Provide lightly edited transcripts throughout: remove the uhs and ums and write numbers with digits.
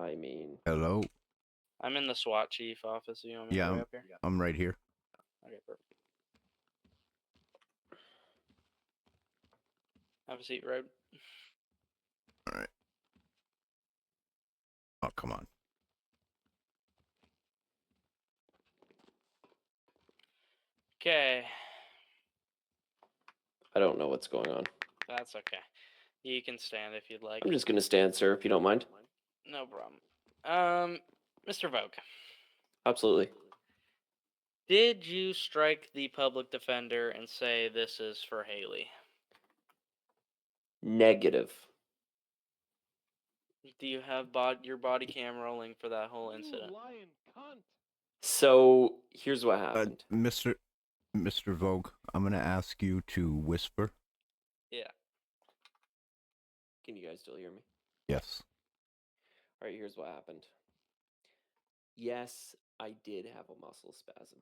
I mean... Hello? I'm in the SWAT chief office. You want me to hurry up here? I'm right here. Okay, perfect. Have a seat, Road. All right. Oh, come on. Okay. I don't know what's going on. That's okay. You can stand if you'd like. I'm just gonna stand, sir, if you don't mind. No problem. Mr. Vogue. Absolutely. Did you strike the public defender and say this is for Haley? Negative. Do you have your body cam rolling for that whole incident? You lying cunt. So, here's what happened. Mr. Vogue, I'm going to ask you to whisper. Yeah. Can you guys still hear me? Yes. Alright, here's what happened. Yes, I did have a muscle spasm.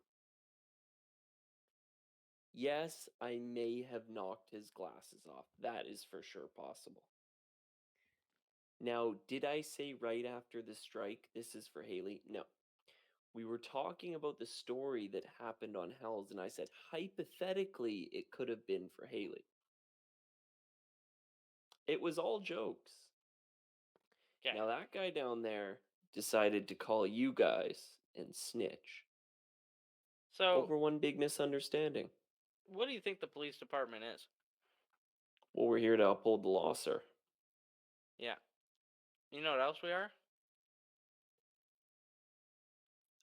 Yes, I may have knocked his glasses off. That is for sure possible. Now, did I say right after the strike, this is for Haley? No. We were talking about the story that happened on Hells, and I said, hypothetically, it could have been for Haley. It was all jokes. Okay. Now, that guy down there decided to call you guys and snitch. So, over one big misunderstanding. What do you think the police department is? Well, we're here to uphold the law, sir. Yeah. You know what else we are?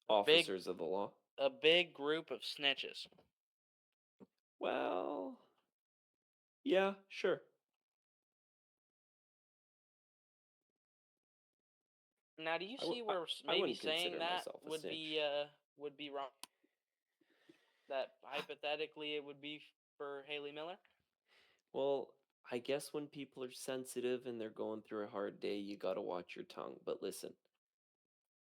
Officers of the law. A big group of snitches. Well, yeah, sure. Now, do you see where maybe saying that would be wrong? That hypothetically it would be for Haley Miller? Well, I guess when people are sensitive and they're going through a hard day, you gotta watch your tongue. But listen,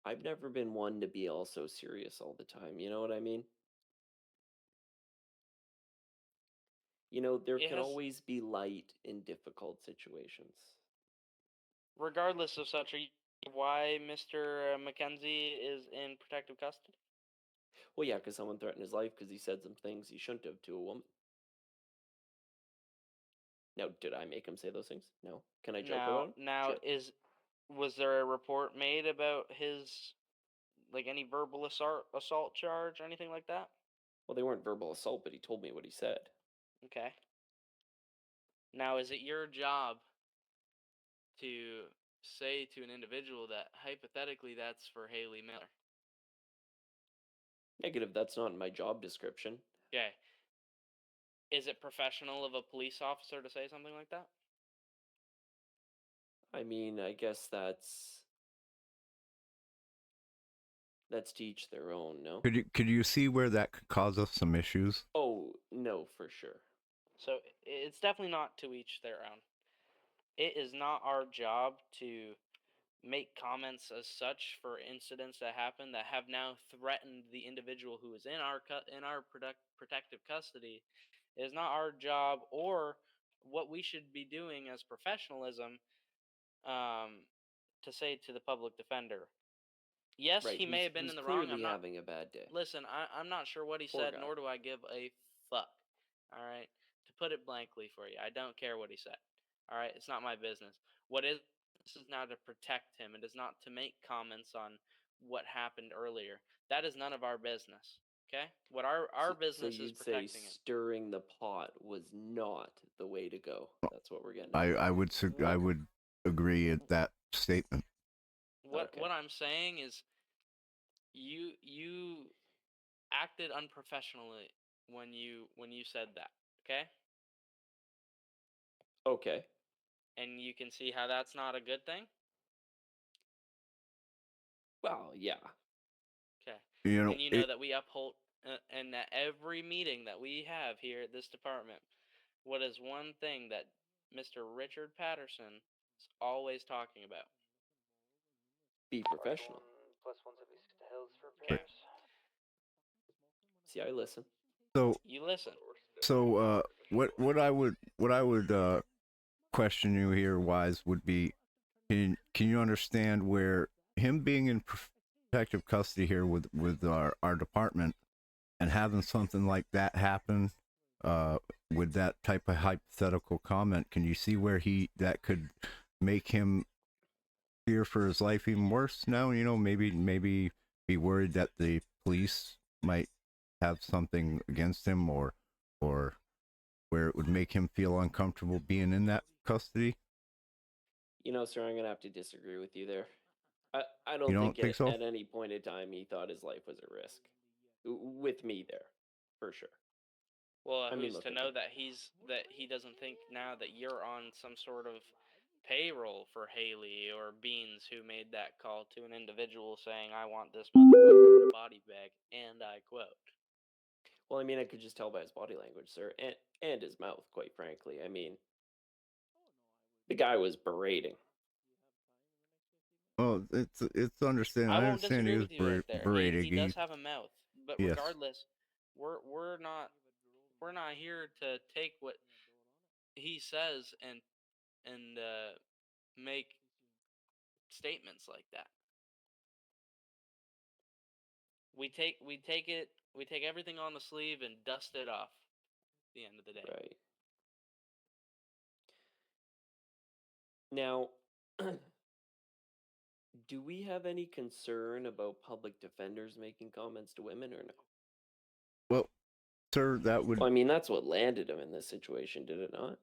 I've never been one to be all so serious all the time. You know what I mean? You know, there can always be light in difficult situations. Regardless of such, why Mr. Mackenzie is in protective custody? Well, yeah, because someone threatened his life because he said some things he shouldn't have to a woman. Now, did I make him say those things? No. Can I joke about him? Now, Sure. Was there a report made about his, like, any verbal assault charge or anything like that? Well, they weren't verbal assault, but he told me what he said. Okay. Now, is it your job to say to an individual that hypothetically that's for Haley Miller? Negative, that's not in my job description. Okay. Is it professional of a police officer to say something like that? I mean, I guess that's to each their own, no? Could you see where that could cause us some issues? Oh, no, for sure. So it's definitely not to each their own. It is not our job to make comments as such for incidents that happen that have now threatened the individual who is in our protective custody. It is not our job or what we should be doing as professionalism to say to the public defender. Yes, right, he may have been in the wrong. I'm not having a bad day. Listen, I'm not sure what he said, nor do I give a fuck. All right, to put it blankly for you, I don't care what he said. All right, it's not my business. This is now to protect him. It is not to make comments on what happened earlier. That is none of our business. Okay, what our business is protecting him. Stirring the pot was not the way to go. That's what we're getting. I would agree with that statement. What I'm saying is, you acted unprofessionally when you said that. Okay. Okay. And you can see how that's not a good thing? Well, yeah. Okay. You know, and you know that we uphold, and that every meeting that we have here at this department, what is one thing that Mr. Richard Patterson is always talking about? Be professional. Okay. See, I listen. So you listen. So what I would question you here, Wise, would be, can you understand where him being in protective custody here with our department and having something like that happen with that type of hypothetical comment, can you see where that could make him fear for his life even worse now? Maybe be worried that the police might have something against him, or where it would make him feel uncomfortable being in that custody. Sir, I'm gonna have to disagree with you there. I You don't don't think think so? at any point in time he thought his life was at risk. With me there, for sure. Well, I mean, who's look to at know the- that he doesn't think now that you're on some sort of payroll for Haley or Beans, who made that call to an individual saying, "I want this motherfucker in a body bag," and I quote. Well, I mean, I could just tell by his body language, sir, and his mouth, quite frankly. I mean, the guy was berating. Well, it's understand. I I won't understand he disagree was with you right there. berating. He does have a mouth, but Yes. regardless, we're not here to take what he says and make statements like that. We take everything on the sleeve and dust it off at the end of the day. Right. Now, do we have any concern about public defenders making comments to women or no? Well, sir, that would Well, I mean, that's what landed him in this situation, did it not?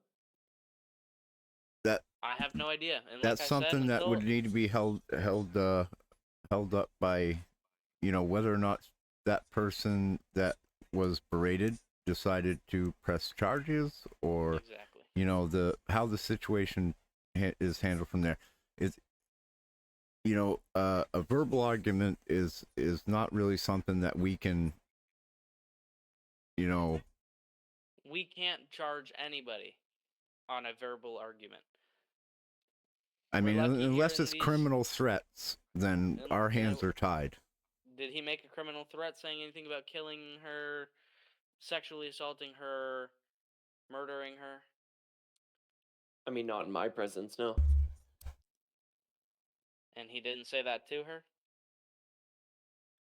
that I have no idea, and that's like I said, something that would need to be held up by, whether or not that person that was berated decided to press charges, or exactly. how the situation is handled from there. Is a verbal argument is not really something that we can, We can't charge anybody on a verbal argument. I We're mean, lucky here unless in it's these- criminal threats, then our hands are tied. Did he make a criminal threat saying anything about killing her, sexually assaulting her, murdering her? I mean, not in my presence, no. And he didn't say that to her?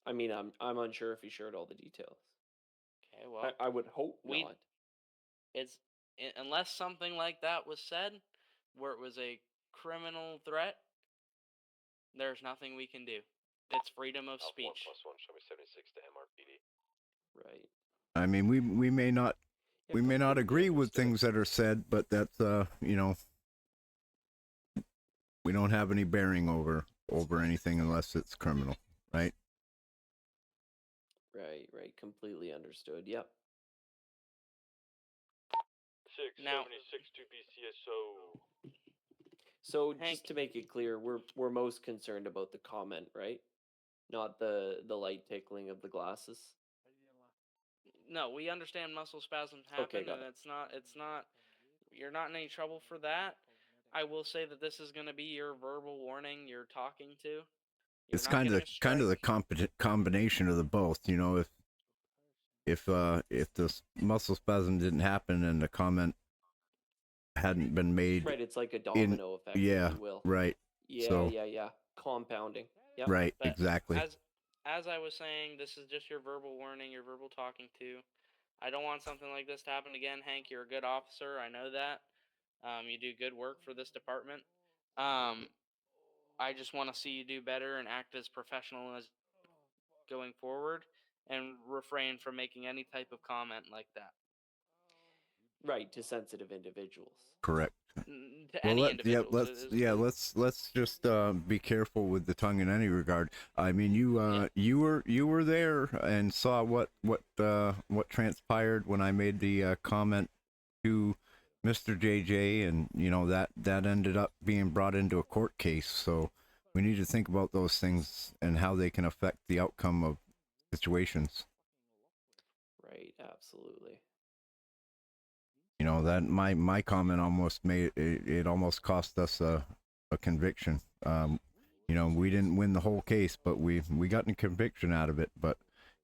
I mean, I'm unsure if he shared all the details. Okay, well, I would hope we- not. Unless something like that was said, where it was a criminal threat, there's nothing we can do. It's freedom of speech. +1 show me 76 to MRPD. Right. I mean, we may not Yeah, we may not completely agree with understood. things that are said, but that's we don't have any bearing over anything unless it's criminal, right? Right. Completely understood. Yep. 676 to BCSO. So Hank- just to make it clear, we're most concerned about the comment, right? Not the light tickling of the glasses. No, we understand muscle spasms Okay, happen, got and it. it's not. You're not in any trouble for that. I will say that this is going to be your verbal warning. You're talking to. You're It's not kind getting of a kind of the strike. combination of the both. If the muscle spasm didn't happen and the comment hadn't been made, Right, it's like a domino effect, yeah, if you will. right, Yeah, so- yeah. Compounding. Yep. right, But exactly. As I was saying, this is just your verbal warning, your verbal talking to. I don't want something like this to happen again, Hank. You're a good officer. I know that. You do good work for this department. I just want to see you do better and act as professional as going forward, and refrain from making any type of comment like that. Right, to sensitive individuals. Correct. To any individuals. Let's just be careful with the tongue in any regard. I mean, you were there and saw what transpired when I made the comment to Mr. JJ, and that ended up being brought into a court case. So we need to think about those things and how they can affect the outcome of situations. Right, absolutely. That my comment almost made it almost cost us a conviction. We didn't win the whole case, but we got a conviction out of it. But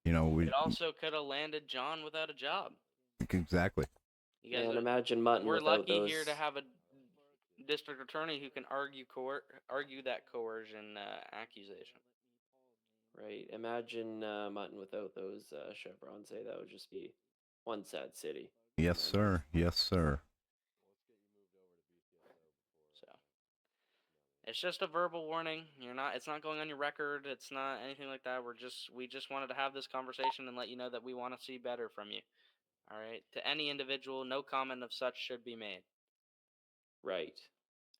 we It also could have landed John without a job. exactly. You guys, Man, imagine mutton we're without lucky those. here to have a district attorney who can argue that coercion accusation. Right. Imagine Mutton without those chevrons. That would just be one sad city. Yes, in my sir. mind. Yes, sir. So it's just a verbal warning. It's not going on your record. It's not anything like that. We just wanted to have this conversation and let you know that we want to see better from you. All right. To any individual, no comment of such should be made. Right.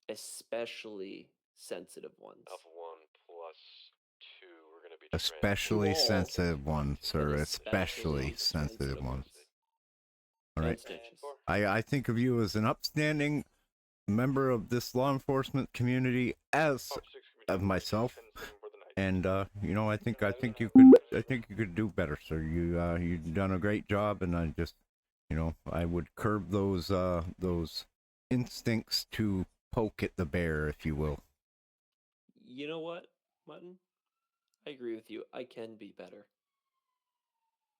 Especially sensitive ones. Alpha 1 plus 2, we're going to be Especially all, sensitive one, sir. but Especially especially sensitive sensitive one. ones. All right. 10 stitches. I think of you as an upstanding member of this law enforcement community as of myself, and you know, I think you could do better, sir. You've done a great job, and I just, you know, I would curb those instincts to poke at the bear, if you will. You know what, Mutton? I agree with you. I can be better.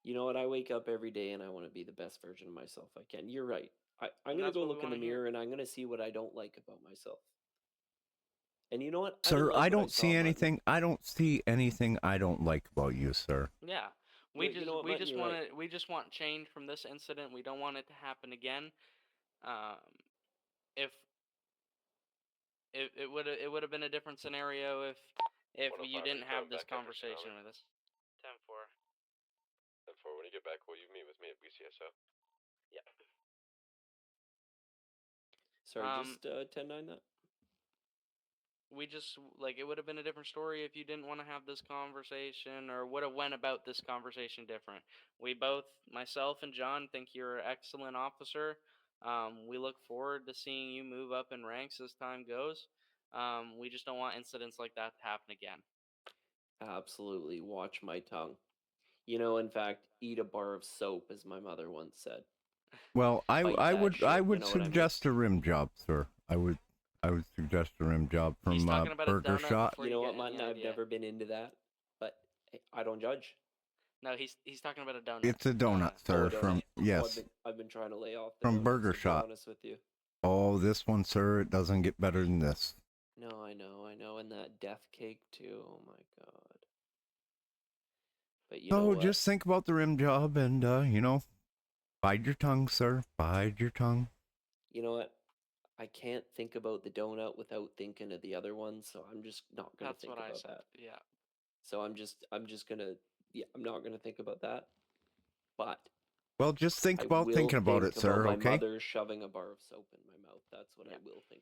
You know what? I wake up every day and I want to be the best version of myself I can. You're right. I'm And going to that's go what we look in the wanna hear. mirror and I'm going to see what I don't like about myself. And you know what? Sir, I I don't see anything. I don't see anything I don't like about you, sir. Yeah. You know what, Mutton, you're right. We just want change from this incident. We don't want it to happen again. If it would have been a different scenario if you 105, didn't are you have coming this back after conversation Sonoma? with us. 10-4. 10-4, when you get back, will you meet with me at BCSO? Yeah. Sorry, just 10-9 that? We just it would have been a different story if you didn't want to have this conversation or would have went about this conversation different. We both, myself and John, think you're an excellent officer. We look forward to seeing you move up in ranks as time goes. We just don't want incidents like that to happen again. Absolutely. Watch my tongue. You know, in fact, eat a bar of soap, as my mother once said. Well, I would shit, you know what I mean? suggest a rim job, sir. I would suggest a rim job He's from talking about a Burger donut Shot. before You know you what, get Mutton? any I've idea. never been into that, but hey, I don't judge. No, he's talking about a donut. It's a donut, sir. a donut. From yes, I've been trying to lay off the from donuts, Burger to be Shot. honest with you. Oh, this one, sir, it doesn't get better than this. No, I know, and that death cake too. Oh my god. But you know So what? just think about the rim job, and you know, bide your tongue, sir. Bide your tongue. You know what? I can't think about the donut without thinking of the other one, so I'm just not gonna That's think what I about said. that. Yeah. So I'm just gonna I'm not gonna think about that. But Well, just think I about will thinking about think it, sir. about my Okay. mother shoving a bar of soap in my mouth. That's what I will think